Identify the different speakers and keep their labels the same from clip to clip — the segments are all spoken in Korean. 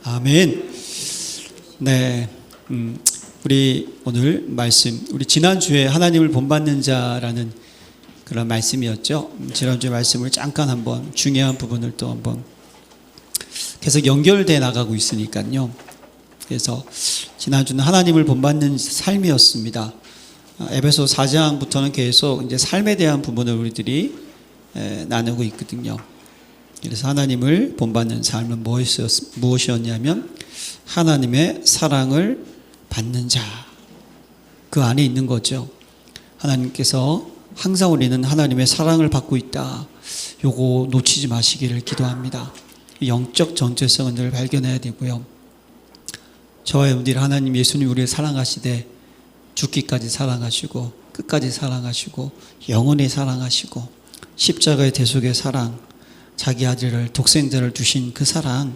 Speaker 1: 아멘. 네, 우리 오늘 말씀, 우리 지난주에 하나님을 본받는 자라는 그런 말씀이었죠. 지난주에 말씀을 잠깐 한번 중요한 부분을 또 한번 계속 연결돼 나가고 있으니까요. 그래서 지난주는 하나님을 본받는 삶이었습니다. 에베소 4장부터는 계속 이제 삶에 대한 부분을 우리들이 나누고 있거든요. 그래서 하나님을 본받는 삶은 무엇이었냐면 하나님의 사랑을 받는 자, 그 안에 있는 거죠. 하나님께서 항상 우리는 하나님의 사랑을 받고 있다, 요거 놓치지 마시기를 기도합니다. 영적 정체성을 늘 발견해야 되고요. 저와 여러분들이 하나님 예수님 우리를 사랑하시되 죽기까지 사랑하시고 끝까지 사랑하시고 영원히 사랑하시고 십자가의 대속의 사랑, 자기 아들을 독생자를 주신 그 사랑,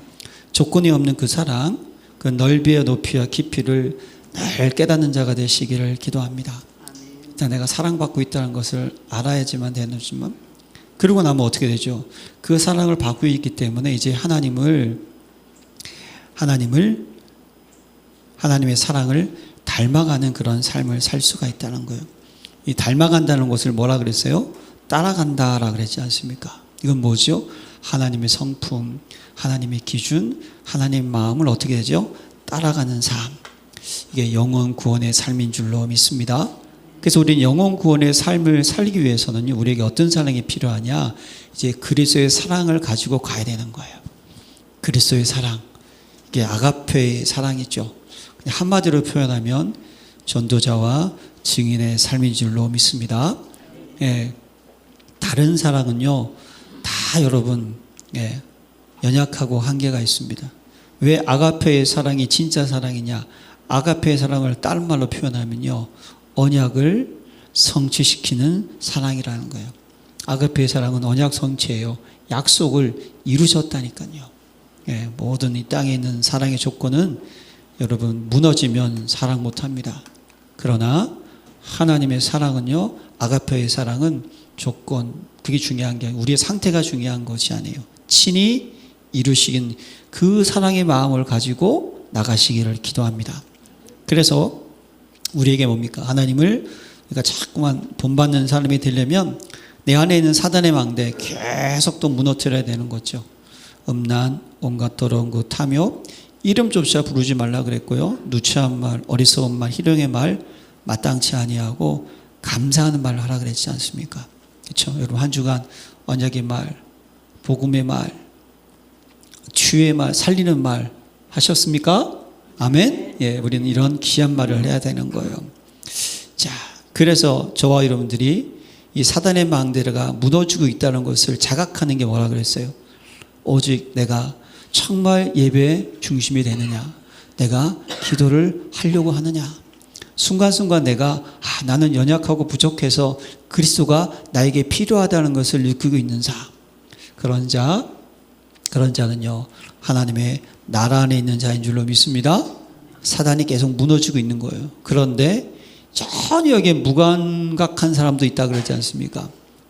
Speaker 1: 조건이 없는 그 사랑, 그 넓이와 높이와 깊이를 늘 깨닫는 자가 되시기를 기도합니다. 일단 내가 사랑받고 있다는 것을 알아야지만 되지만, 그러고 나면 어떻게 되죠? 그 사랑을 받고 있기 때문에 이제 하나님의 사랑을 닮아가는 그런 삶을 살 수가 있다는 거예요. 이 닮아간다는 것을 뭐라 그랬어요? 따라간다라 그랬지 않습니까? 이건 뭐죠? 하나님의 성품, 하나님의 기준, 하나님의 마음을 어떻게 되죠? 따라가는 삶. 이게 영원 구원의 삶인 줄로 믿습니다. 그래서 우리는 영원 구원의 삶을 살기 위해서는 우리에게 어떤 사랑이 필요하냐? 이제 그리스도의 사랑을 가지고 가야 되는 거예요. 그리스도의 사랑. 이게 아가페의 사랑이죠. 한마디로 표현하면 전도자와 증인의 삶인 줄로 믿습니다. 예. 다른 사랑은요, 다 여러분, 예, 연약하고 한계가 있습니다. 왜 아가페의 사랑이 진짜 사랑이냐? 아가페의 사랑을 다른 말로 표현하면요, 언약을 성취시키는 사랑이라는 거예요. 아가페의 사랑은 언약 성취예요. 약속을 이루셨다니까요. 예, 모든 이 땅에 있는 사랑의 조건은 여러분 무너지면 사랑 못합니다. 그러나 하나님의 사랑은요, 아가페의 사랑은 조건, 그게 중요한 게 아니에요. 우리의 상태가 중요한 것이 아니에요. 친히 이루시긴 그 사랑의 마음을 가지고 나가시기를 기도합니다. 그래서 우리에게 뭡니까? 하나님을 우리가 자꾸만 본받는 사람이 되려면 내 안에 있는 사단의 망대 계속 또 무너뜨려야 되는 거죠. 음란, 온갖 더러운 것, 탐욕, 이름조차 부르지 말라 그랬고요. 누추한 말, 어리석은 말, 희롱의 말, 마땅치 아니하고 감사하는 말을 하라 그랬지 않습니까? 그렇죠? 여러분 한 주간 언약의 말, 복음의 말, 치유의 말, 살리는 말 하셨습니까? 아멘? 예, 우리는 이런 귀한 말을 해야 되는 거예요. 자, 그래서 저와 여러분들이 이 사단의 망대가 무너지고 있다는 것을 자각하는 게 뭐라 그랬어요? 오직 내가 정말 예배의 중심이 되느냐? 내가 기도를 하려고 하느냐? 순간순간 내가 나는 연약하고 부족해서 그리스도가 나에게 필요하다는 것을 느끼고 있는 자, 그런 자는요, 하나님의 나라 안에 있는 자인 줄로 믿습니다. 사단이 계속 무너지고 있는 거예요. 그런데 전혀 여기에 무감각한 사람도 있다 그러지 않습니까?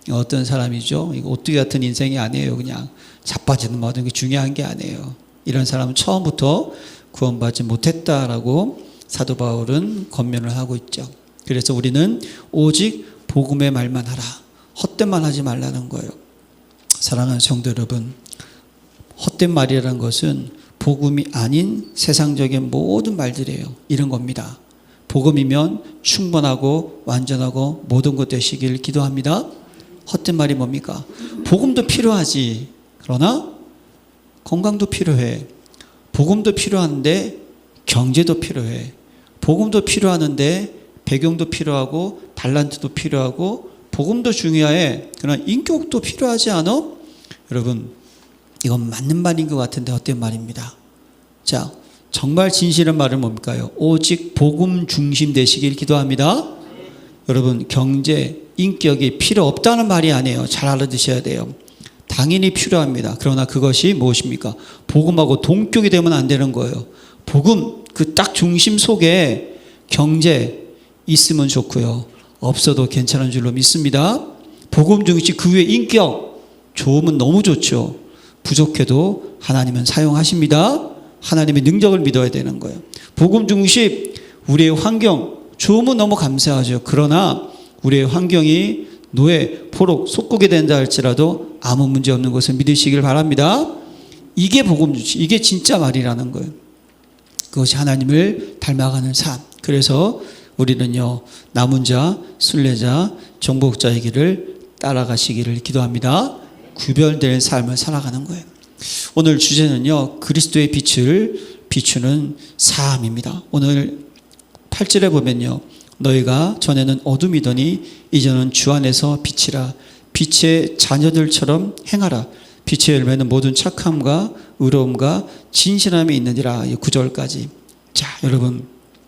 Speaker 1: 어떤 사람이죠? 이거 오뚜기 같은 인생이 아니에요. 그냥 자빠지는 모든 게 중요한 게 아니에요. 이런 사람은 처음부터 구원받지 못했다라고 사도 바울은 권면을 하고 있죠. 그래서 우리는 오직 복음의 말만 하라, 헛된 말 하지 말라는 거예요. 사랑하는 성도 여러분, 헛된 말이라는 것은 복음이 아닌 세상적인 모든 말들이에요. 이런 겁니다. 복음이면 충분하고 완전하고 모든 것 되시길 기도합니다. 헛된 말이 뭡니까? 복음도 필요하지. 그러나 건강도 필요해. 복음도 필요한데 경제도 필요해. 복음도 필요하는데 배경도 필요하고 달란트도 필요하고 복음도 중요해. 그러나 인격도 필요하지 않아? 여러분, 이건 맞는 말인 것 같은데 헛된 말입니다. 자, 정말 진실한 말은 뭡니까요? 오직 복음 중심 되시길 기도합니다. 여러분, 경제, 인격이 필요 없다는 말이 아니에요. 잘 알아두셔야 돼요. 당연히 필요합니다. 그러나 그것이 무엇입니까? 복음하고 동격이 되면 안 되는 거예요. 복음, 그 딱 중심 속에 경제 있으면 좋고요. 없어도 괜찮은 줄로 믿습니다. 복음 중심 그 위에 인격 좋으면 너무 좋죠. 부족해도 하나님은 사용하십니다. 하나님의 능력을 믿어야 되는 거예요. 복음 중심, 우리의 환경 좋으면 너무 감사하죠. 그러나 우리의 환경이 노예, 포록, 속국이 된다 할지라도 아무 문제 없는 것을 믿으시길 바랍니다. 이게 복음 중심, 이게 진짜 말이라는 거예요. 그것이 하나님을 닮아가는 삶. 그래서 우리는요, 남은 자, 순례자, 정복자의 길을 따라가시기를 기도합니다. 구별된 삶을 살아가는 거예요. 오늘 주제는요, 그리스도의 빛을 비추는 삶입니다. 오늘 8절에 보면요, 너희가 전에는 어둠이더니 이제는 주 안에서 빛이라. 빛의 자녀들처럼 행하라. 빛의 열매는 모든 착함과 의로움과 진실함이 있느니라. 9절까지. 자, 여러분,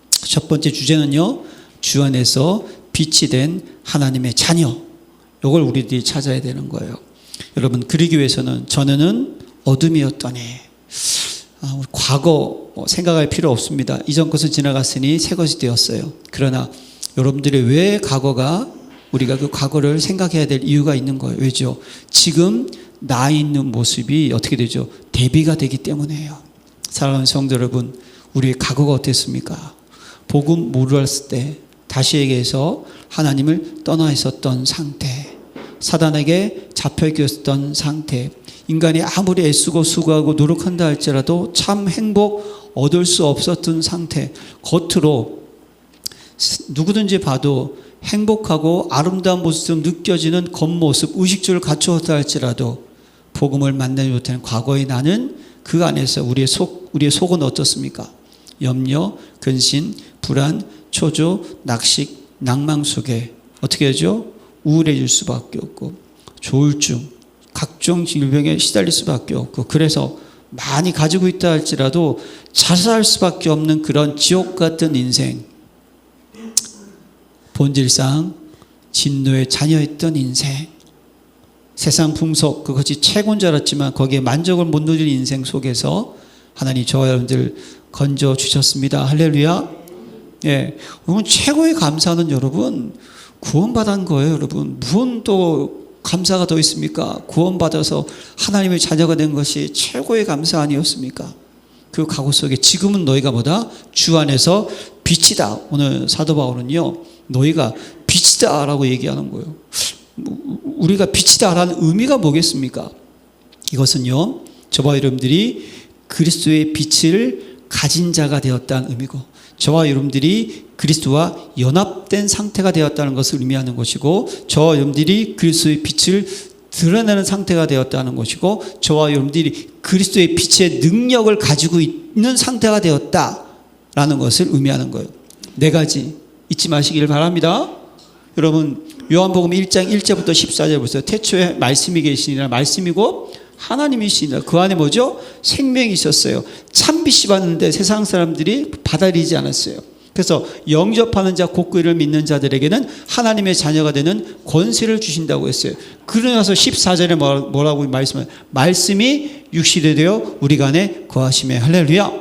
Speaker 1: 첫 번째 주제는요, 주 안에서 빛이 된 하나님의 자녀. 이걸 우리들이 찾아야 되는 거예요. 여러분, 그러기 위해서는 전에는 어둠이었더니, 우리 과거 생각할 필요 없습니다. 이전 것은 지나갔으니 새 것이 되었어요. 그러나 여러분들이 왜 과거가, 우리가 그 과거를 생각해야 될 이유가 있는 거예요. 왜죠? 지금 나 있는 모습이 어떻게 되죠? 대비가 되기 때문에요. 사랑하는 성도 여러분, 우리의 과거가 어땠습니까? 복음 몰랐을 때, 다시 얘기해서 하나님을 떠나 있었던 상태, 사단에게 잡혀 있었던 상태, 인간이 아무리 애쓰고 수고하고 노력한다 할지라도 참 행복 얻을 수 없었던 상태, 겉으로 누구든지 봐도 행복하고 아름다운 모습 느껴지는 겉모습, 의식주를 갖추었다 할지라도 복음을 만나지 못하는 과거의 나는 그 안에서 우리의 속은 어떻습니까? 염려, 근심, 불안, 초조, 낙식, 낭망 속에 어떻게 하죠? 우울해질 수밖에 없고 조울증, 각종 질병에 시달릴 수밖에 없고, 그래서 많이 가지고 있다 할지라도 자살할 수밖에 없는 그런 지옥 같은 인생, 본질상 진노의 자녀였던 인생, 세상 풍속 그것이 최고인 줄 알았지만 거기에 만족을 못 누릴 인생 속에서 하나님 저와 여러분들 건져 주셨습니다. 할렐루야. 예, 여러분 최고의 감사는 여러분 구원받은 거예요. 여러분 무슨 또 감사가 더 있습니까? 구원받아서 하나님의 자녀가 된 것이 최고의 감사 아니었습니까? 그 각오 속에 지금은 너희가 뭐다? 주 안에서 빛이다. 오늘 사도 바울은요, 너희가 빛이다 라고 얘기하는 거예요. 우리가 빛이다 라는 의미가 뭐겠습니까? 이것은요, 저와 여러분들이 그리스도의 빛을 가진 자가 되었다는 의미고, 저와 여러분들이 그리스도와 연합된 상태가 되었다는 것을 의미하는 것이고, 저와 여러분들이 그리스도의 빛을 드러내는 상태가 되었다는 것이고, 저와 여러분들이 그리스도의 빛의 능력을 가지고 있는 상태가 되었다라는 것을 의미하는 거예요. 네 가지 잊지 마시기를 바랍니다. 여러분 요한복음 1장 1절부터 14절 보세요. 태초에 말씀이 계시니라. 말씀이고 하나님이시니라. 그 안에 뭐죠? 생명이 있었어요. 참빛이 봤는데 세상 사람들이 받아들이지 않았어요. 그래서 영접하는 자 곧 그를 믿는 자들에게는 하나님의 자녀가 되는 권세를 주신다고 했어요. 그러나서 14절에 뭐라고 말씀을, 말씀이 육신이 되어 우리 안에 거하시매. 할렐루야.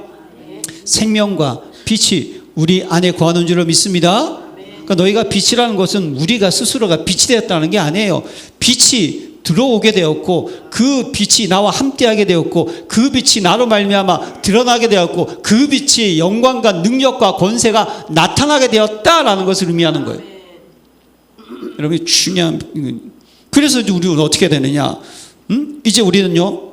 Speaker 1: 생명과 빛이 우리 안에 거하는 줄로 믿습니다. 그러니까 너희가 빛이라는 것은 우리가 스스로가 빛이 되었다는 게 아니에요. 빛이 들어오게 되었고, 그 빛이 나와 함께하게 되었고, 그 빛이 나로 말미암아 드러나게 되었고, 그 빛이 영광과 능력과 권세가 나타나게 되었다라는 것을 의미하는 거예요. 여러분 중요한. 그래서 우리는 어떻게 되느냐? 이제 우리는요,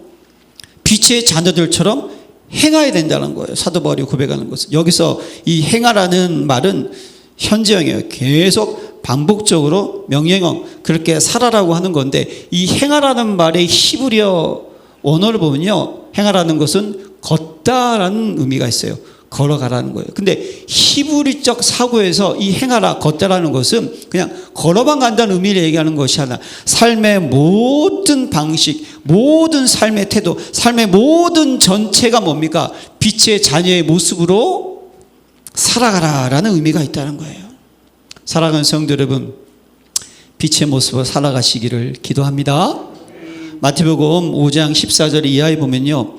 Speaker 1: 빛의 자녀들처럼 행해야 된다는 거예요. 사도 바울이 고백하는 것은. 여기서 이 행하라는 말은 현재형이에요. 계속 반복적으로 명령형, 그렇게 살아라고 하는 건데, 이 행하라는 말의 히브리어 원어를 보면요, 행하라는 것은 걷다라는 의미가 있어요. 걸어가라는 거예요. 근데 히브리적 사고에서 이 행하라, 걷다라는 것은 그냥 걸어만 간다는 의미를 얘기하는 것이 아니라 삶의 모든 방식, 모든 삶의 태도, 삶의 모든 전체가 뭡니까? 빛의 자녀의 모습으로 살아가라라는 의미가 있다는 거예요. 사랑하는 성도 여러분, 빛의 모습으로 살아가시기를 기도합니다. 마태복음 5장 14절 이하에 보면요,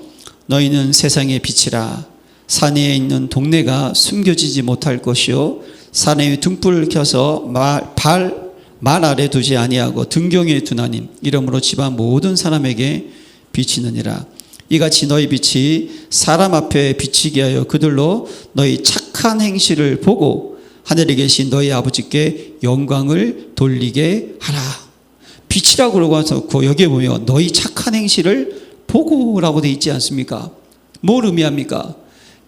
Speaker 1: 너희는 세상의 빛이라. 산에 있는 동네가 숨겨지지 못할 것이요, 산에 등불을 켜서 말 아래 두지 아니하고 등경에 두나니 이러므로 집안 모든 사람에게 비치느니라. 이같이 너희 빛이 사람 앞에 비치게 하여 그들로 너희 착한 행실을 보고 하늘에 계신 너희 아버지께 영광을 돌리게 하라. 빛이라고 그러고 와서 여기에 보면 너희 착한 행실을 보고라고 되어 있지 않습니까? 뭘 의미합니까?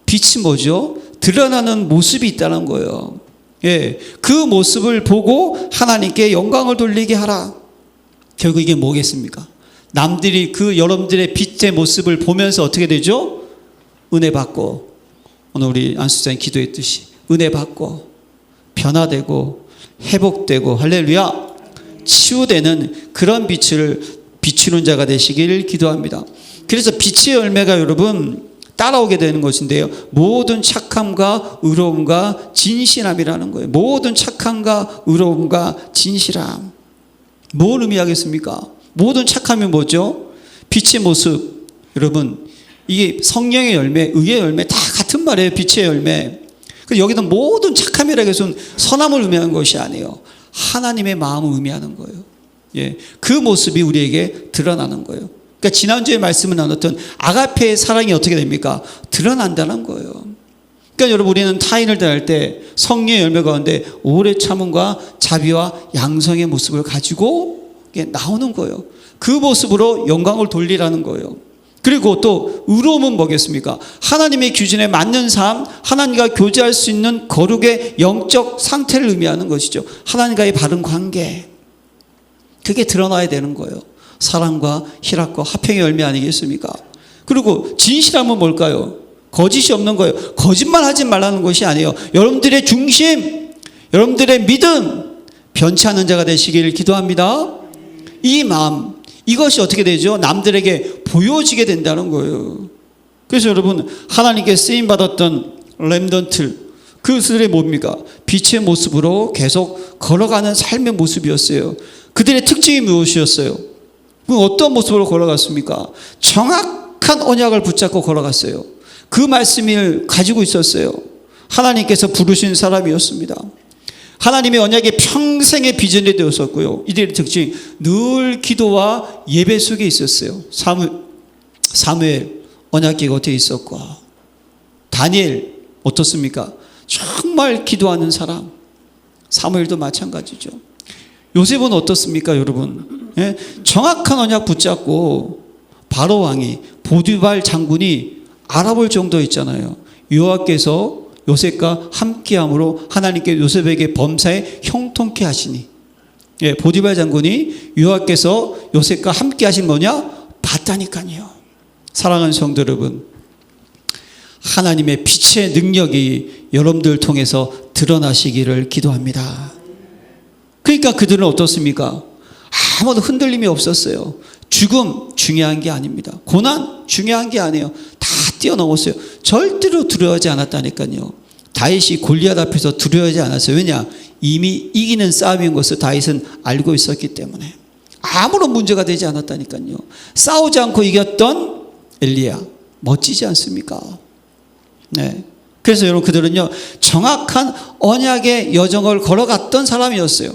Speaker 1: 빛이 뭐죠? 드러나는 모습이 있다는 거예요. 예, 그 모습을 보고 하나님께 영광을 돌리게 하라. 결국 이게 뭐겠습니까? 남들이 여러분들의 빛의 모습을 보면서 어떻게 되죠? 은혜 받고, 오늘 우리 안수장이 기도했듯이 은혜 받고 변화되고 회복되고 할렐루야 치유되는 그런 빛을 비추는 자가 되시길 기도합니다. 그래서 빛의 열매가 여러분 따라오게 되는 것인데요, 모든 착함과 의로움과 진실함이라는 거예요. 모든 착함과 의로움과 진실함. 뭘 의미하겠습니까? 모든 착함이 뭐죠? 빛의 모습. 여러분, 이게 성령의 열매, 의의 열매 다 같은 말이에요. 빛의 열매. 여기도 모든 착함이라고 해서 선함을 의미하는 것이 아니에요. 하나님의 마음을 의미하는 거예요. 예, 그 모습이 우리에게 드러나는 거예요. 그러니까 지난주에 말씀을 나눴던 아가페의 사랑이 어떻게 됩니까? 드러난다는 거예요. 그러니까 여러분, 우리는 타인을 대할 때 성령의 열매 가운데 오래 참음과 자비와 양성의 모습을 가지고 나오는 거예요. 그 모습으로 영광을 돌리라는 거예요. 그리고 또 의로움은 뭐겠습니까? 하나님의 기준에 맞는 삶, 하나님과 교제할 수 있는 거룩의 영적 상태를 의미하는 것이죠. 하나님과의 바른 관계. 그게 드러나야 되는 거예요. 사랑과 희락과 화평의 열매 아니겠습니까? 그리고 진실함은 뭘까요? 거짓이 없는 거예요. 거짓말 하지 말라는 것이 아니에요. 여러분들의 중심, 여러분들의 믿음, 변치 않는 자가 되시기를 기도합니다. 이 마음, 이것이 어떻게 되죠? 남들에게 보여지게 된다는 거예요. 그래서 여러분, 하나님께 쓰임받았던 렘넌트, 그들의 뭡니까? 빛의 모습으로 계속 걸어가는 삶의 모습이었어요. 그들의 특징이 무엇이었어요? 어떤 모습으로 걸어갔습니까? 정확한 언약을 붙잡고 걸어갔어요. 그 말씀을 가지고 있었어요. 하나님께서 부르신 사람이었습니다. 하나님의 언약이 평생의 비전이 되었었고요. 이들의 특징, 늘 기도와 예배 속에 있었어요. 사무엘 언약궤가 곁에 있었고, 다니엘 어떻습니까? 정말 기도하는 사람. 사무엘도 마찬가지죠. 요셉은 어떻습니까, 여러분? 예? 정확한 언약 붙잡고 바로 왕이, 보디발 장군이 알아볼 정도 있잖아요. 여호와께서 요셉과 함께함으로 하나님께 요셉에게 범사에 형통케 하시니, 예, 보디발 장군이 여호와께서 요셉과 함께 하신 뭐냐? 봤다니까요. 사랑하는 성도 여러분, 하나님의 빛의 능력이 여러분들 통해서 드러나시기를 기도합니다. 그러니까 그들은 어떻습니까? 아무도 흔들림이 없었어요. 죽음 중요한 게 아닙니다. 고난 중요한 게 아니에요. 다 뛰어넘었어요. 절대로 두려워하지 않았다니까요. 다윗이 골리앗 앞에서 두려워하지 않았어요. 왜냐? 이미 이기는 싸움인 것을 다윗은 알고 있었기 때문에 아무런 문제가 되지 않았다니까요. 싸우지 않고 이겼던 엘리야, 멋지지 않습니까? 네. 그래서 여러분, 그들은요 정확한 언약의 여정을 걸어갔던 사람이었어요.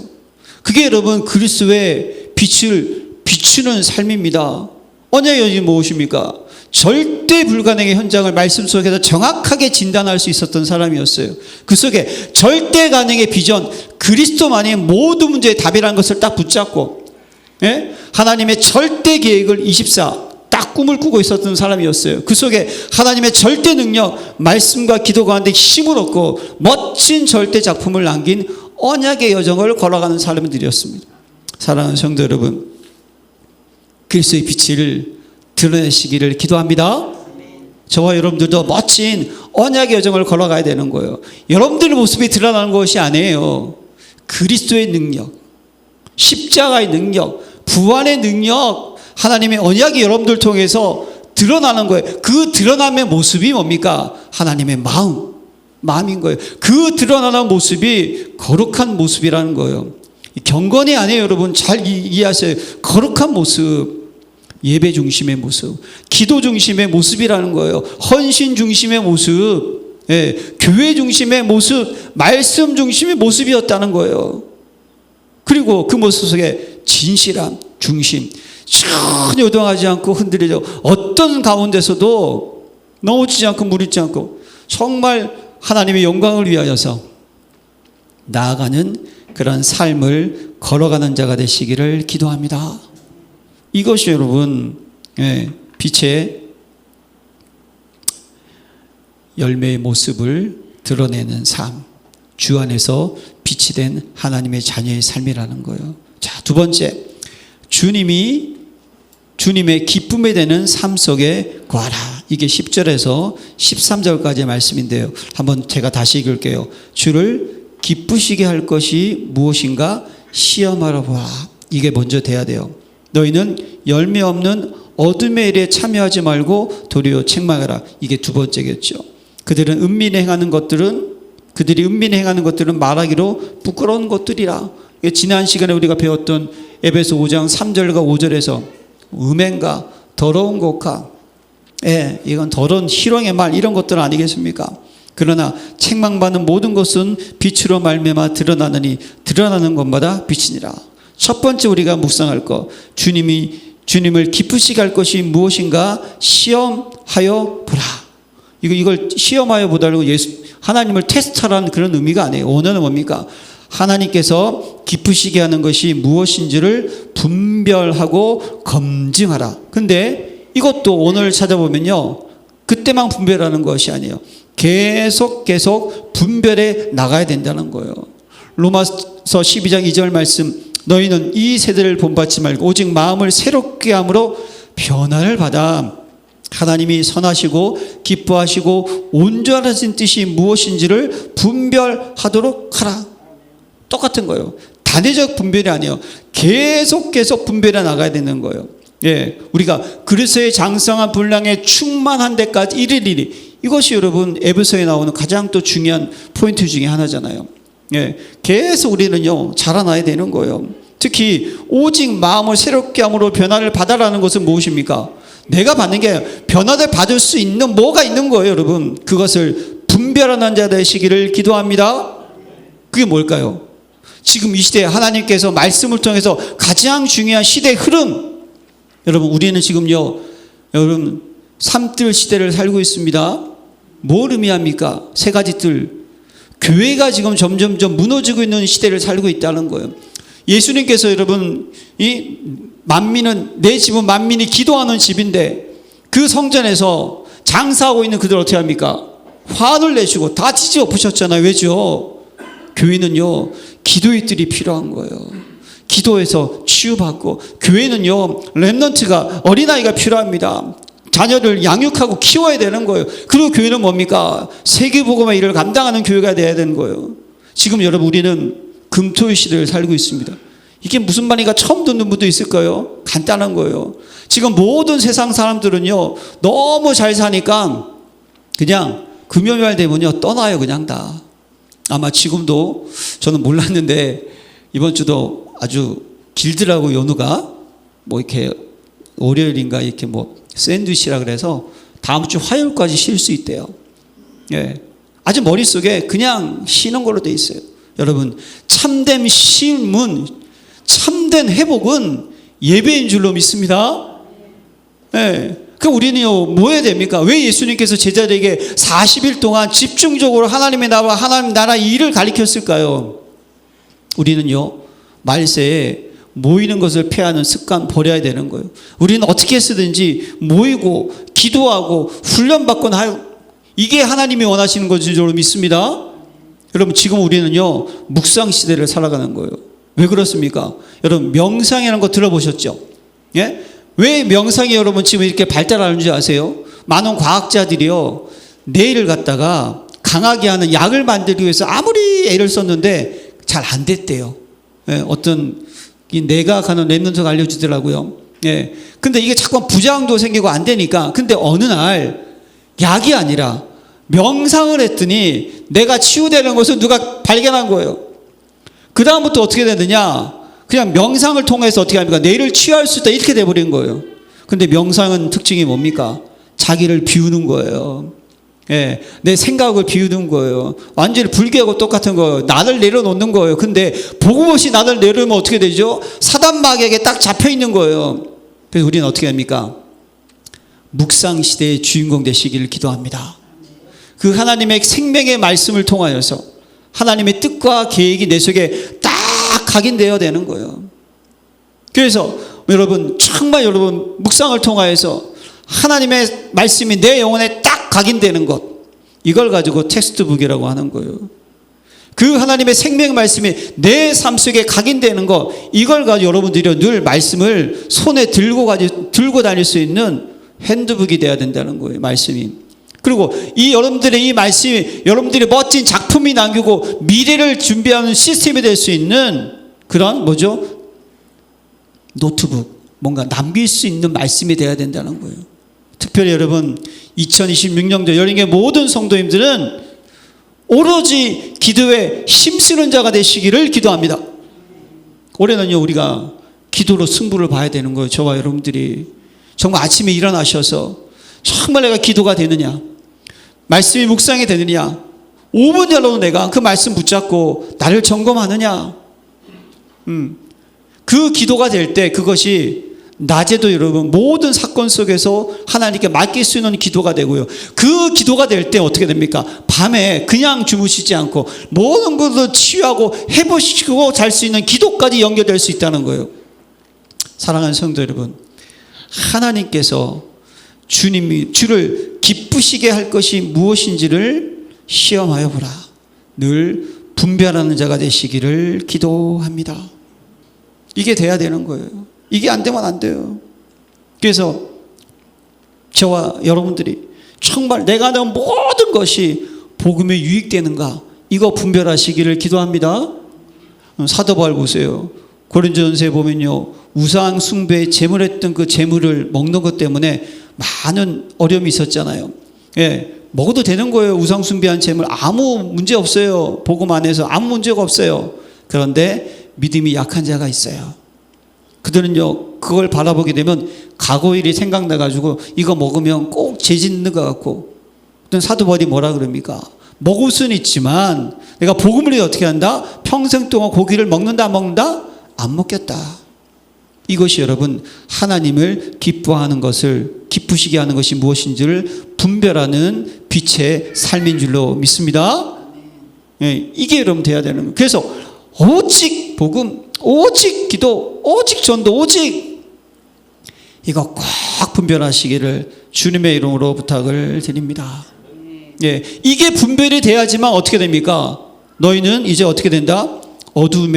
Speaker 1: 그게 여러분 그리스도의 빛을 비추는 삶입니다. 언약의 여정이 무엇입니까? 절대 불가능의 현장을 말씀 속에서 정확하게 진단할 수 있었던 사람이었어요. 그 속에 절대 가능의 비전, 그리스도만이 모든 문제의 답이라는 것을 딱 붙잡고, 예? 하나님의 절대 계획을 24 딱 꿈을 꾸고 있었던 사람이었어요. 그 속에 하나님의 절대 능력, 말씀과 기도 가운데 힘을 얻고 멋진 절대 작품을 남긴 언약의 여정을 걸어가는 사람들이었습니다. 사랑하는 성도 여러분, 그리스도의 빛을 드러내시기를 기도합니다. 저와 여러분들도 멋진 언약의 여정을 걸어가야 되는 거예요. 여러분들의 모습이 드러나는 것이 아니에요. 그리스도의 능력, 십자가의 능력, 부활의 능력, 하나님의 언약이 여러분들 통해서 드러나는 거예요. 그 드러남의 모습이 뭡니까? 하나님의 마음인 거예요. 그 드러나는 모습이 거룩한 모습이라는 거예요. 경건이 아니에요, 여러분. 잘 이해하세요. 거룩한 모습, 예배 중심의 모습, 기도 중심의 모습이라는 거예요. 헌신 중심의 모습, 예, 교회 중심의 모습, 말씀 중심의 모습이었다는 거예요. 그리고 그 모습 속에 진실함, 중심, 전혀 요동하지 않고 흔들리죠. 어떤 가운데서도 넘어지지 않고 무리지 않고 정말 하나님의 영광을 위하여서 나아가는 그런 삶을 걸어가는 자가 되시기를 기도합니다. 이것이 여러분 빛의 열매의 모습을 드러내는 삶, 주 안에서 빛이 된 하나님의 자녀의 삶이라는 거예요. 자, 두 번째, 주님의 기쁨에 되는 삶 속에 거하라. 이게 10절에서 13절까지의 말씀인데요. 한번 제가 다시 읽을게요. 주를 기쁘시게 할 것이 무엇인가 시험하러 보라. 이게 먼저 돼야 돼요. 너희는 열매 없는 어둠의 일에 참여하지 말고 도리어 책망하라. 이게 두 번째겠죠. 그들이 은밀히 행하는 것들은 말하기로 부끄러운 것들이라. 지난 시간에 우리가 배웠던 에베소 5장 3절과 5절에서 음행과 더러운 것과 이건 더러운 희롱의 말 이런 것들 아니겠습니까? 그러나 책망받는 모든 것은 빛으로 말미암아 드러나느니 드러나는 것마다 빛이니라. 첫 번째 우리가 묵상할 것, 주님을 기쁘시게 할 것이 무엇인가 시험하여 보라. 이걸 시험하여 보달라고 하나님을 테스트하라는 그런 의미가 아니에요. 오늘은 뭡니까? 하나님께서 기쁘시게 하는 것이 무엇인지를 분별하고 검증하라. 근데 이것도 오늘 찾아보면요, 그때만 분별하는 것이 아니에요. 계속 분별해 나가야 된다는 거예요. 로마서 12장 2절 말씀, 너희는 이 세대를 본받지 말고 오직 마음을 새롭게 함으로 변화를 받아 하나님이 선하시고 기뻐하시고 온전하신 뜻이 무엇인지를 분별하도록 하라. 똑같은 거예요. 단회적 분별이 아니에요. 계속 분별해 나가야 되는 거예요. 우리가 그리스도의 장성한 분량에 충만한 데까지 이르리니, 이것이 여러분 에베소에 나오는 가장 또 중요한 포인트 중에 하나잖아요. 계속 우리는요 자라나야 되는 거예요. 특히 오직 마음을 새롭게 함으로 변화를 받아라는 것은 무엇입니까? 내가 받는 게 변화를 받을 수 있는 뭐가 있는 거예요, 여러분. 그것을 분별하는 자 되시기를 기도합니다. 그게 뭘까요? 지금 이 시대에 하나님께서 말씀을 통해서 가장 중요한 시대의 흐름, 여러분 우리는 지금요 여러분 삶뜰 시대를 살고 있습니다. 뭘 의미합니까? 세 가지 뜰. 교회가 지금 점점점 무너지고 있는 시대를 살고 있다는 거예요. 예수님께서 여러분 이 만민은, 내 집은 만민이 기도하는 집인데 그 성전에서 장사하고 있는 그들 어떻게 합니까? 화를 내시고 다 뒤집어 부셨잖아요. 왜죠? 교회는요 기도의 뜰이 필요한 거예요. 기도해서 치유받고, 교회는요 렘넌트가, 어린아이가 필요합니다. 자녀를 양육하고 키워야 되는 거예요. 그리고 교회는 뭡니까? 세계복음의 일을 감당하는 교회가 돼야 되는 거예요. 지금 여러분 우리는 금토의 시대를 살고 있습니다. 이게 무슨 말인가 처음 듣는 분도 있을 거예요. 간단한 거예요. 지금 모든 세상 사람들은요 너무 잘 사니까 그냥 금요일 되면요 떠나요, 그냥 다. 아마 지금도 저는 몰랐는데 이번 주도 아주 길더라고, 연휴가. 뭐 이렇게 월요일인가 이렇게 뭐 샌드위치라 그래서 다음 주 화요일까지 쉴 수 있대요. 아주 머릿속에 그냥 쉬는 걸로 돼 있어요. 여러분, 참된 쉼은, 참된 회복은 예배인 줄로 믿습니다. 그럼 우리는요 뭐 해야 됩니까? 왜 예수님께서 제자들에게 40일 동안 집중적으로 하나님의 나라와 하나님 나라 일을 가르쳤을까요? 우리는요 말세에 모이는 것을 패하는 습관 버려야 되는 거예요. 우리는 어떻게 쓰든지 모이고 기도하고 훈련받고 이게 하나님이 원하시는 것인 줄로 믿습니다. 여러분 지금 우리는요 묵상 시대를 살아가는 거예요. 왜 그렇습니까? 여러분 명상이라는 거 들어보셨죠? 왜 명상이 여러분 지금 이렇게 발달하는지 아세요? 많은 과학자들이요 뇌를 갖다가 강하게 하는 약을 만들기 위해서 아무리 애를 썼는데 잘 안 됐대요. 어떤 이 뇌가 가는 랩런트가 알려주더라고요. 근데 이게 자꾸 부작용도 생기고 안 되니까, 근데 어느 날 약이 아니라 명상을 했더니 내가 치유되는 것을 누가 발견한 거예요. 그 다음부터 어떻게 되느냐, 그냥 명상을 통해서 어떻게 합니까? 뇌를 치유할 수 있다, 이렇게 돼버린 거예요. 근데 명상은 특징이 뭡니까? 자기를 비우는 거예요. 내 생각을 비우는 거예요. 완전히 불교하고 똑같은 거예요. 나를 내려놓는 거예요. 근데 복음 없이 나를 내려놓으면 어떻게 되죠? 사단 마귀에게 딱 잡혀 있는 거예요. 그래서 우리는 어떻게 합니까? 묵상 시대의 주인공 되시기를 기도합니다. 그 하나님의 생명의 말씀을 통하여서 하나님의 뜻과 계획이 내 속에 딱 각인되어야 되는 거예요. 그래서 여러분, 정말 여러분 묵상을 통하여서 하나님의 말씀이 내 영혼에 딱 각인되는 것, 이걸 가지고 텍스트북이라고 하는 거예요. 그 하나님의 생명 말씀이 내 삶 속에 각인되는 것, 이걸 가지고 여러분들이 늘 말씀을 손에 들고 다닐 수 있는 핸드북이 돼야 된다는 거예요. 말씀이. 그리고 이 여러분들의 이 말씀이 여러분들의 멋진 작품이 남기고 미래를 준비하는 시스템이 될 수 있는 그런 뭐죠? 노트북, 뭔가 남길 수 있는 말씀이 돼야 된다는 거예요. 특별히 여러분 2026년도 열린교회 모든 성도님들은 오로지 기도에 힘쓰는 자가 되시기를 기도합니다. 올해는요, 우리가 기도로 승부를 봐야 되는 거예요. 저와 여러분들이 정말 아침에 일어나셔서 정말 내가 기도가 되느냐, 말씀이 묵상이 되느냐, 5분이라도 내가 그 말씀 붙잡고 나를 점검하느냐. 그 기도가 될 때 그것이 낮에도 여러분 모든 사건 속에서 하나님께 맡길 수 있는 기도가 되고요. 그 기도가 될 때 어떻게 됩니까? 밤에 그냥 주무시지 않고 모든 것을 치유하고 해보시고 잘 수 있는 기도까지 연결될 수 있다는 거예요. 사랑하는 성도 여러분, 하나님께서 주를 기쁘시게 할 것이 무엇인지를 시험하여 보라. 늘 분별하는 자가 되시기를 기도합니다. 이게 돼야 되는 거예요. 이게 안 되면 안 돼요. 그래서 저와 여러분들이 정말 내가 하는 모든 것이 복음에 유익되는가, 이거 분별하시기를 기도합니다. 사도 바울 보세요. 고린도전서에 보면요, 우상 숭배에 제물했던 그 제물을 먹는 것 때문에 많은 어려움이 있었잖아요. 예, 먹어도 되는 거예요. 우상 숭배한 제물 아무 문제 없어요. 복음 안에서 아무 문제가 없어요. 그런데 믿음이 약한 자가 있어요. 그들은요, 그걸 바라보게 되면 과거 일이 생각나가지고 이거 먹으면 꼭 죄 짓는 것 같고, 어떤 사도 바울이 뭐라 그럽니까? 먹을 수는 있지만 내가 복음을 위해 어떻게 한다? 평생 동안 고기를 먹는다 안 먹는다? 안 먹겠다. 이것이 여러분 하나님을 기뻐하는 것을, 기쁘시게 하는 것이 무엇인지를 분별하는 빛의 삶인 줄로 믿습니다. 예, 이게 여러분 돼야 되는 거예요. 그래서 오직 복음, 오직 기도, 오직 전도, 오직 이거 꼭 분별하시기를 주님의 이름으로 부탁을 드립니다. 예, 이게 분별이 돼야지만 어떻게 됩니까? 너희는 이제 어떻게 된다? 어두운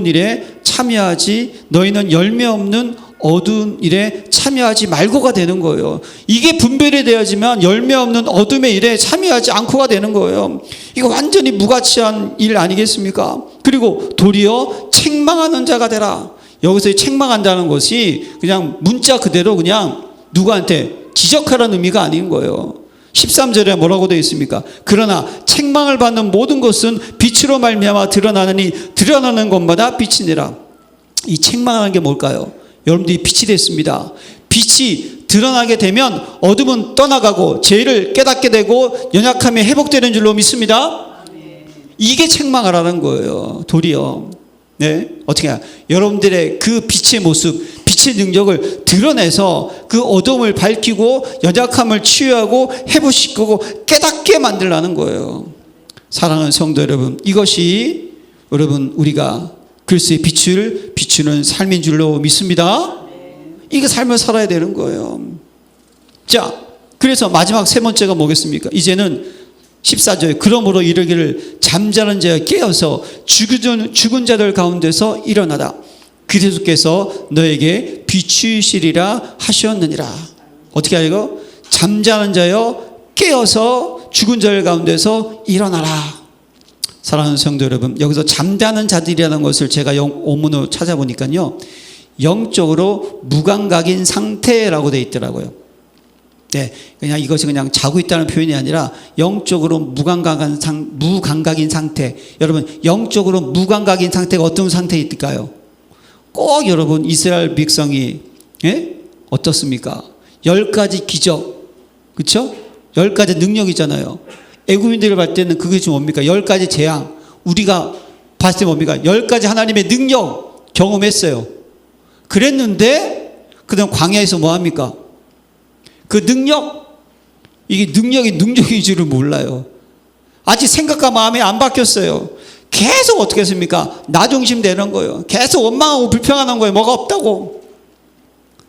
Speaker 1: 일에 참여하지, 너희는 열매 없는 어두운 일에 참여하지 말고가 되는 거예요. 이게 분별이 되어야지만 열매 없는 어둠의 일에 참여하지 않고가 되는 거예요. 이거 완전히 무가치한 일 아니겠습니까? 그리고 도리어 책망하는 자가 되라. 여기서 책망한다는 것이 그냥 문자 그대로 그냥 누구한테 지적하라는 의미가 아닌 거예요. 13절에 뭐라고 되어 있습니까? 그러나 책망을 받는 모든 것은 빛으로 말미암아 드러나느니 드러나는 것마다 빛이니라. 이 책망하는 게 뭘까요? 여러분들이 빛이 됐습니다. 빛이 드러나게 되면 어둠은 떠나가고 죄를 깨닫게 되고 연약함이 회복되는 줄로 믿습니다. 이게 책망하라는 거예요. 도리어. 네, 어떻게 해야? 여러분들의 그 빛의 모습, 빛의 능력을 드러내서 그 어둠을 밝히고 연약함을 치유하고 회복시키고 깨닫게 만들라는 거예요. 사랑하는 성도 여러분, 이것이 여러분 우리가 그리스도의 빛을 비추는 삶인 줄로 믿습니다. 이게 삶을 살아야 되는 거예요. 자, 그래서 마지막 세 번째가 뭐겠습니까? 이제는 14절, 그러므로 이르기를 잠자는 자여 깨어서 죽은 자들 가운데서 일어나라. 그리스도께서 너에게 비추시리라 하셨느니라. 어떻게 하고? 잠자는 자여 깨어서 죽은 자들 가운데서 일어나라. 사랑하는 성도 여러분, 여기서 잠자는 자들이라는 것을 제가 원문으로 찾아보니까요, 영적으로 무감각인 상태라고 되어 있더라고요. 네, 그냥 이것이 그냥 자고 있다는 표현이 아니라 영적으로 무감각인 상태. 여러분, 영적으로 무감각인 상태가 어떤 상태일까요? 꼭 여러분 이스라엘 백성이 어떻습니까? 10가지 기적, 그렇죠? 10가지 능력이잖아요. 애국인들을 봤을 때는 그게 좀 뭡니까? 10가지 재앙. 우리가 봤을 때 뭡니까? 10가지 하나님의 능력 경험했어요. 그랬는데 그다음 광야에서 뭐 합니까? 그 능력, 이게 능력인 줄을 몰라요. 아직 생각과 마음이 안 바뀌었어요. 계속 어떻게 했습니까? 나 중심 되는 거예요. 계속 원망하고 불평하는 거예요. 뭐가 없다고.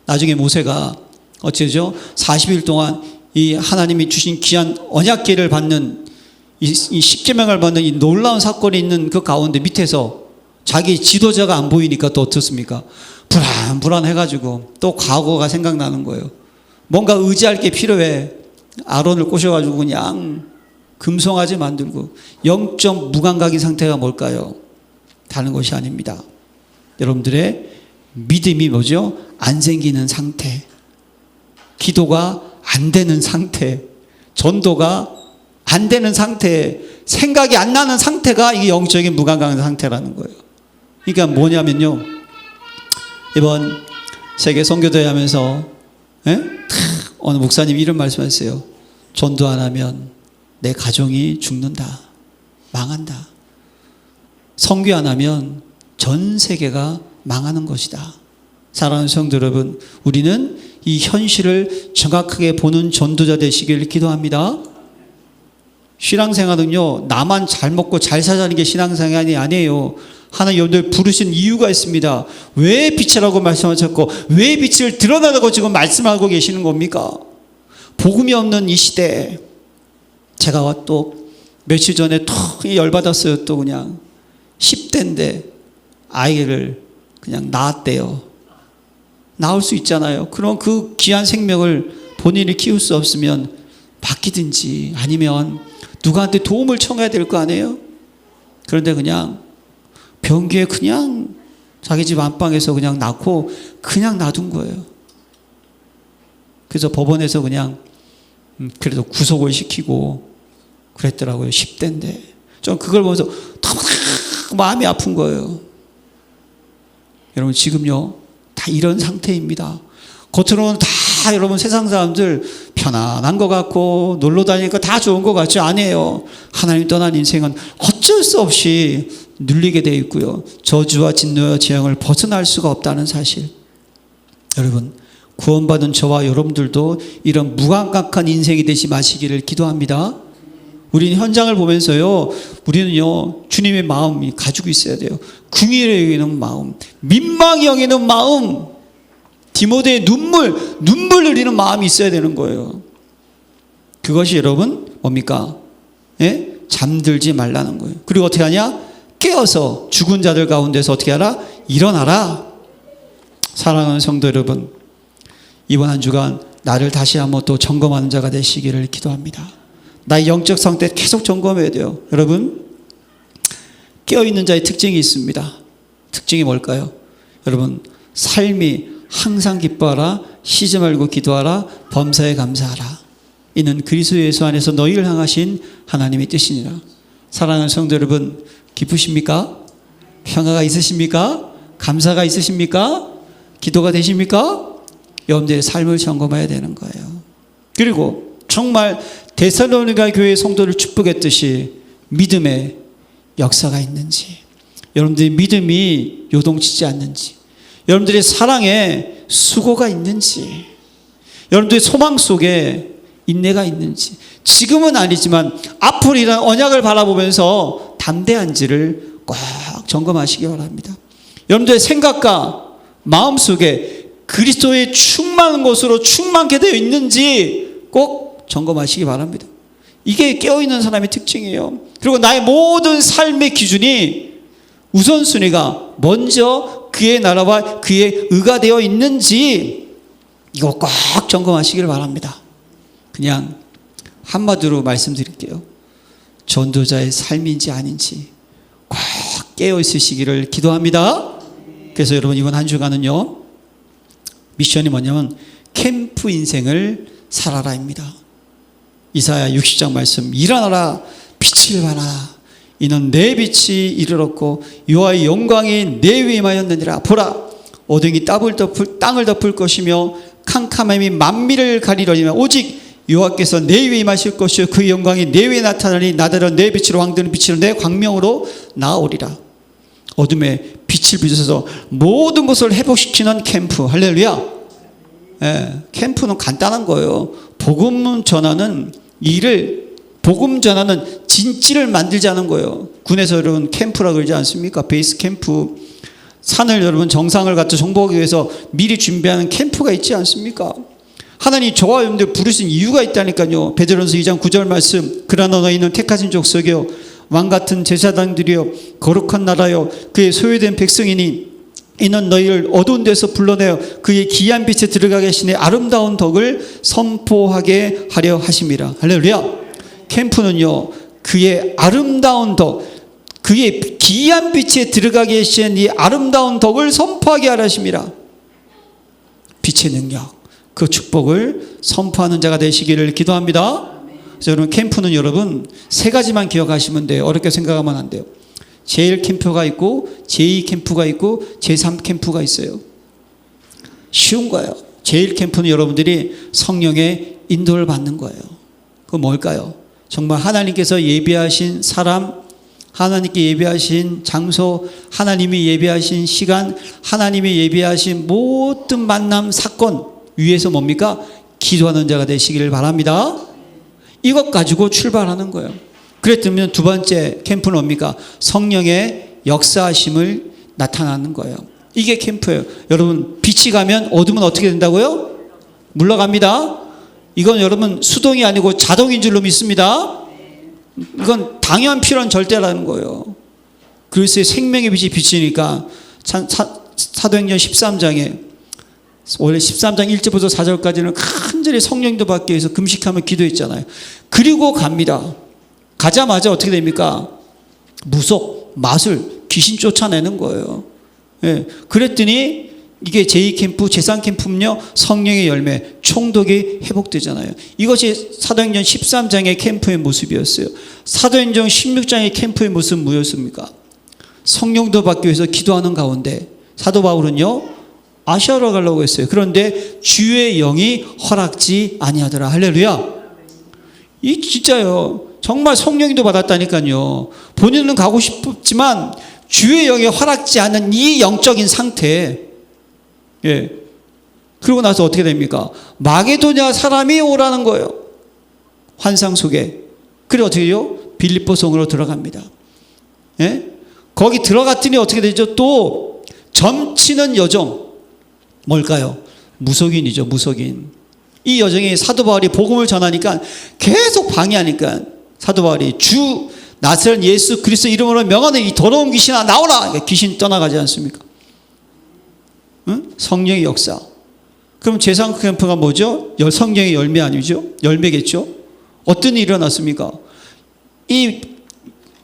Speaker 1: 나중에 모세가 어쩌죠? 40일 동안 이 하나님이 주신 귀한 언약궤를 받는 이 십계명을 받는 이 놀라운 사건이 있는 그 가운데 밑에서 자기 지도자가 안 보이니까 또 어떻습니까? 불안해가지고 또 과거가 생각나는 거예요. 뭔가 의지할 게 필요해. 아론을 꼬셔가지고 그냥 금송아지 만들고 영적 무감각인 상태가 뭘까요? 다른 것이 아닙니다. 여러분들의 믿음이 뭐죠? 안 생기는 상태, 기도가 안 되는 상태, 전도가 안 되는 상태, 생각이 안 나는 상태가 이게 영적인 무감각한 상태라는 거예요. 그러니까 뭐냐면요, 이번 세계 선교대회 하면서 어느 목사님이 이런 말씀하셨어요. 전도 안 하면 내 가정이 죽는다, 망한다. 선교 안 하면 전 세계가 망하는 것이다. 사랑하는 성도 여러분, 우리는 이 현실을 정확하게 보는 전도자 되시길 기도합니다. 신앙생활은요, 나만 잘 먹고 잘 사자는 게 신앙생활이 아니에요. 하나님 여러분들 부르신 이유가 있습니다. 왜 빛이라고 말씀하셨고 왜 빛을 드러나라고 지금 말씀하고 계시는 겁니까? 복음이 없는 이 시대에 제가 또 며칠 전에 턱 열받았어요. 또 그냥 10대인데 아이를 그냥 낳았대요. 낳을 수 있잖아요. 그럼 그 귀한 생명을 본인이 키울 수 없으면 맡기든지 아니면 누구한테 도움을 청해야 될 거 아니에요? 그런데 그냥 변기에 그냥 자기 집 안방에서 그냥 낳고 그냥 놔둔 거예요. 그래서 법원에서 그냥 그래도 구속을 시키고 그랬더라고요. 10대인데. 좀 그걸 보면서 마음이 아픈 거예요. 여러분 지금요 다 이런 상태입니다. 겉으로는 다 여러분 세상 사람들 편안한 것 같고 놀러 다니니까 다 좋은 것 같죠? 아니에요. 하나님 떠난 인생은 어쩔 수 없이 눌리게 되어 있고요. 저주와 진노와 재앙을 벗어날 수가 없다는 사실. 여러분 구원받은 저와 여러분들도 이런 무감각한 인생이 되지 마시기를 기도합니다. 우리는 현장을 보면서요, 우리는요 주님의 마음이 가지고 있어야 돼요. 긍휼히 여기는 마음, 민망히 여기는 마음, 디모데의 눈물 흘리는 마음이 있어야 되는 거예요. 그것이 여러분 뭡니까? 예? 잠들지 말라는 거예요. 그리고 어떻게 하냐? 깨어서 죽은 자들 가운데서 어떻게 하라? 일어나라. 사랑하는 성도 여러분, 이번 한 주간 나를 다시 한번 또 점검하는 자가 되시기를 기도합니다. 나의 영적 상태 계속 점검해야 돼요. 여러분 깨어있는 자의 특징이 있습니다. 특징이 뭘까요? 여러분 삶이 항상 기뻐하라, 쉬지 말고 기도하라, 범사에 감사하라. 이는 그리스도 예수 안에서 너희를 향하신 하나님의 뜻이니라. 사랑하는 성도 여러분, 기쁘십니까? 평화가 있으십니까? 감사가 있으십니까? 기도가 되십니까? 여러분들의 삶을 점검해야 되는 거예요. 그리고 정말 데살로니가 교회의 성도를 축복했듯이 믿음의 역사가 있는지, 여러분들의 믿음이 요동치지 않는지, 여러분들의 사랑에 수고가 있는지, 여러분들의 소망 속에 인내가 있는지, 지금은 아니지만 앞으로 이런 언약을 바라보면서 담대한지를 꼭 점검하시기 바랍니다. 여러분들의 생각과 마음 속에 그리스도의 충만한 것으로 충만케 되어 있는지 꼭 점검하시기 바랍니다. 이게 깨어있는 사람의 특징이에요. 그리고 나의 모든 삶의 기준이 우선순위가 먼저 그의 나라와 그의 의가 되어 있는지 이거 꼭 점검하시길 바랍니다. 그냥 한마디로 말씀드릴게요. 전도자의 삶인지 아닌지 꼭 깨어 있으시기를 기도합니다. 그래서 여러분 이번 한 주간은요, 미션이 뭐냐면 캠프 인생을 살아라입니다. 이사야 60장 말씀, 일어나라 빛을 발하라, 이는 내 빛이 이르렀고 여호와의 영광이 내 위에 임하였느니라. 보라, 어둠이 땅을 덮을 것이며 캄캄함이 만민을 가리려니와 오직 여호와께서 내 위에 임하실 것이요 그 영광이 내 위에 나타나니 나더러 내 빛으로 왕되는 빛으로 내 광명으로 나오리라. 어둠에 빛을 비춰서 모든 것을 회복시키는 캠프. 할렐루야. 캠프는 간단한 거예요. 복음 전하는 진지를 만들자는 거예요. 군에서 여러분 캠프라고 그러지 않습니까? 베이스 캠프. 산을 여러분 정상을 갖다 정복하기 위해서 미리 준비하는 캠프가 있지 않습니까? 하나님 저와 여러분들 부르신 이유가 있다니까요. 베드로전서 2장 9절 말씀. 그러나 너희는 택하신 족속이요 왕같은 제사장들이요 거룩한 나라요 그의 소유된 백성이니 이는 너희를 어두운 데서 불러내어 그의 귀한 빛에 들어가게 하시니 아름다운 덕을 선포하게 하려 하심이라. 할렐루야. 캠프는요 그의 아름다운 덕, 그의 귀한 빛에 들어가게 하신 이 아름다운 덕을 선포하게 하려 하심이라. 빛의 능력, 그 축복을 선포하는 자가 되시기를 기도합니다. 그래서 여러분 캠프는 여러분 세 가지만 기억하시면 돼요. 어렵게 생각하면 안 돼요. 제1 캠프가 있고 제2 캠프가 있고 제3 캠프가 있어요. 쉬운 거예요. 제1 캠프는 여러분들이 성령의 인도를 받는 거예요. 그건 뭘까요? 정말 하나님께서 예비하신 사람, 하나님께 예비하신 장소, 하나님이 예비하신 시간, 하나님이 예비하신 모든 만남 사건 위에서 뭡니까? 기도하는 자가 되시기를 바랍니다. 이것 가지고 출발하는 거예요. 그랬더니 두 번째 캠프는 뭡니까? 성령의 역사하심을 나타나는 거예요. 이게 캠프예요. 여러분 빛이 가면 어둠은 어떻게 된다고요? 물러갑니다. 이건 여러분 수동이 아니고 자동인 줄로 믿습니다. 이건 당연 필요한 절대라는 거예요. 그리스도의 생명의 빛이 비치니까 사도행전 13장에 원래 13장 1절부터 4절까지는 간절히 성령도 받기 위해서 금식하며 기도했잖아요. 그리고 갑니다. 가자마자 어떻게 됩니까? 무속, 마술, 귀신 쫓아내는 거예요. 그랬더니 이게 제2캠프, 제3캠프는요 성령의 열매, 총독이 회복되잖아요. 이것이 사도행전 13장의 캠프의 모습이었어요. 사도행전 16장의 캠프의 모습은 뭐였습니까? 성령도 받기 위해서 기도하는 가운데 사도 바울은요 아시아로 가려고 했어요. 그런데 주의 영이 허락지 아니하더라. 할렐루야. 이 진짜요. 정말 성령도 받았다니까요. 본인은 가고 싶지만 주의 영이 허락지 않은 이 영적인 상태. 그러고 나서 어떻게 됩니까? 마게도냐 사람이 오라는 거예요. 환상 속에. 그래 어떻게 해요? 빌립보 성으로 들어갑니다. 거기 들어갔더니 어떻게 되죠? 또 점치는 여정. 뭘까요? 무속인이죠. 무속인. 이 여정이 사도 바울이 복음을 전하니까 계속 방해하니까 사도 바울이 주 나사렛 예수 그리스도 이름으로 명하는 이 더러운 귀신아 나오라. 그러니까 귀신 떠나가지 않습니까? 응? 성령의 역사. 그럼 제3 캠프가 뭐죠? 성령의 열매 아니죠? 열매겠죠? 어떤 일이 일어났습니까? 이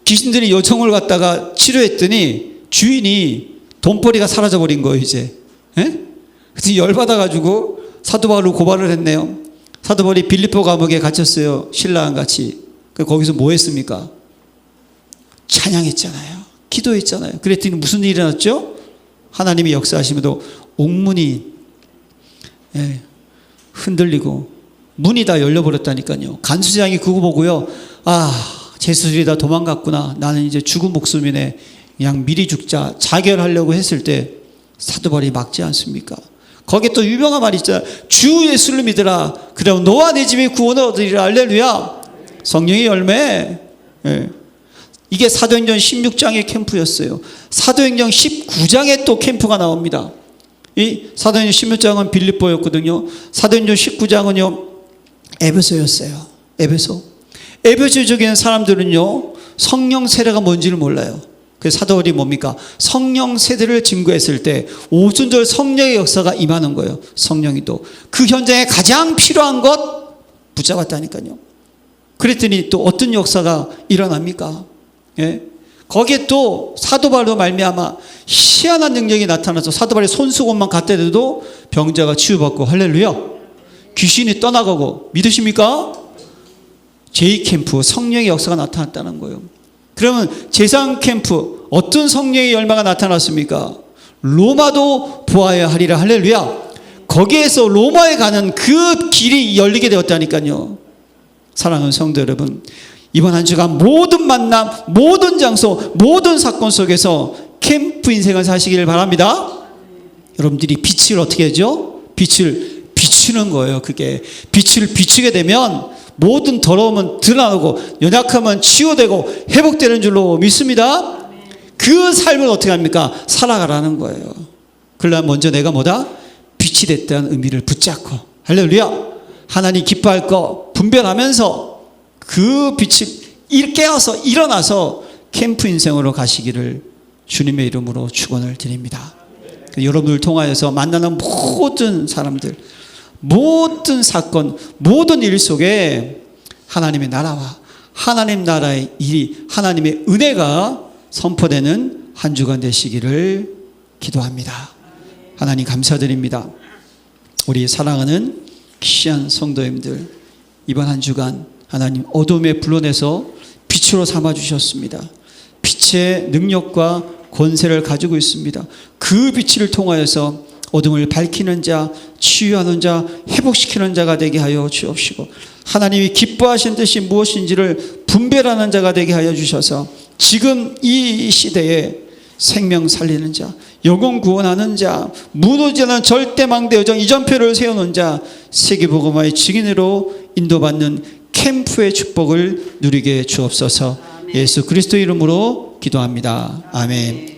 Speaker 1: 귀신들이 여정을 갖다가 치료했더니 주인이 돈벌이가 사라져버린 거예요 이제. 그래서 열받아가지고 사도 바울을 고발을 했네요. 사도 바울이 빌립보 감옥에 갇혔어요. 신라와 같이. 거기서 뭐 했습니까? 찬양했잖아요. 기도했잖아요. 그랬더니 무슨 일이 일어났죠? 하나님이 역사하시면도 옥문이 흔들리고 문이 다 열려버렸다니까요. 간수장이 그거 보고요. 제수들이 다 도망갔구나. 나는 이제 죽은 목숨이네. 그냥 미리 죽자. 자결하려고 했을 때 사도 바울이 막지 않습니까? 거기에 또 유명한 말이 있잖아요. 주 예수를 믿으라. 그럼 너와 네 집이 구원을 얻으리라. 할렐루야. 성령의 열매. 이게 사도행전 16장의 캠프였어요. 사도행전 19장에 또 캠프가 나옵니다. 이 사도행전 16장은 빌립보였거든요. 사도행전 19장은요 에베소였어요. 에베소 쪽에 사람들은요 성령 세례가 뭔지를 몰라요. 그래서 사도 바울이 뭡니까? 성령 세례를 증거했을 때 오순절 성령의 역사가 임하는 거예요. 성령이 또 그 현장에 가장 필요한 것 붙잡았다니까요. 그랬더니 또 어떤 역사가 일어납니까? 거기에 또 사도 바울로 말미암아 희한한 능력이 나타나서 사도 바울이 손수건만 갖다 대도 병자가 치유받고 할렐루야. 귀신이 떠나가고 믿으십니까? 제2캠프 성령의 역사가 나타났다는 거예요. 그러면 제3캠프 어떤 성령의 열매가 나타났습니까? 로마도 보아야 하리라. 할렐루야. 거기에서 로마에 가는 그 길이 열리게 되었다니까요. 사랑하는 성도 여러분, 이번 한 주간 모든 만남, 모든 장소, 모든 사건 속에서 캠프 인생을 사시길 바랍니다. 여러분들이 빛을 어떻게 하죠? 빛을 비추는 거예요. 그게 빛을 비추게 되면 모든 더러움은 드러나고 연약함은 치유되고 회복되는 줄로 믿습니다. 그 삶을 어떻게 합니까? 살아가라는 거예요. 그러나 먼저 내가 뭐다? 빛이 됐다는 의미를 붙잡고, 할렐루야, 하나님 기뻐할 거 분별하면서 그 빛을 깨어서 일어나서 캠프 인생으로 가시기를 주님의 이름으로 축원을 드립니다. 여러분을 통하여서 만나는 모든 사람들, 모든 사건, 모든 일 속에 하나님의 나라와 하나님 나라의 일이, 하나님의 은혜가 선포되는 한 주간 되시기를 기도합니다. 하나님 감사드립니다. 우리 사랑하는 귀한 성도님들, 이번 한 주간 하나님 어둠에 불러내서 빛으로 삼아주셨습니다. 빛의 능력과 권세를 가지고 있습니다. 그 빛을 통하여서 어둠을 밝히는 자, 치유하는 자, 회복시키는 자가 되게 하여 주옵시고, 하나님이 기뻐하신 뜻이 무엇인지를 분별하는 자가 되게 하여 주셔서 지금 이 시대에 생명 살리는 자, 영혼 구원하는 자, 무너지지 않은 절대망대 여정 이전표를 세우는 자, 세계복음화의 증인으로 인도받는 캠프의 축복을 누리게 주옵소서. 예수 그리스도 이름으로 기도합니다. 아멘.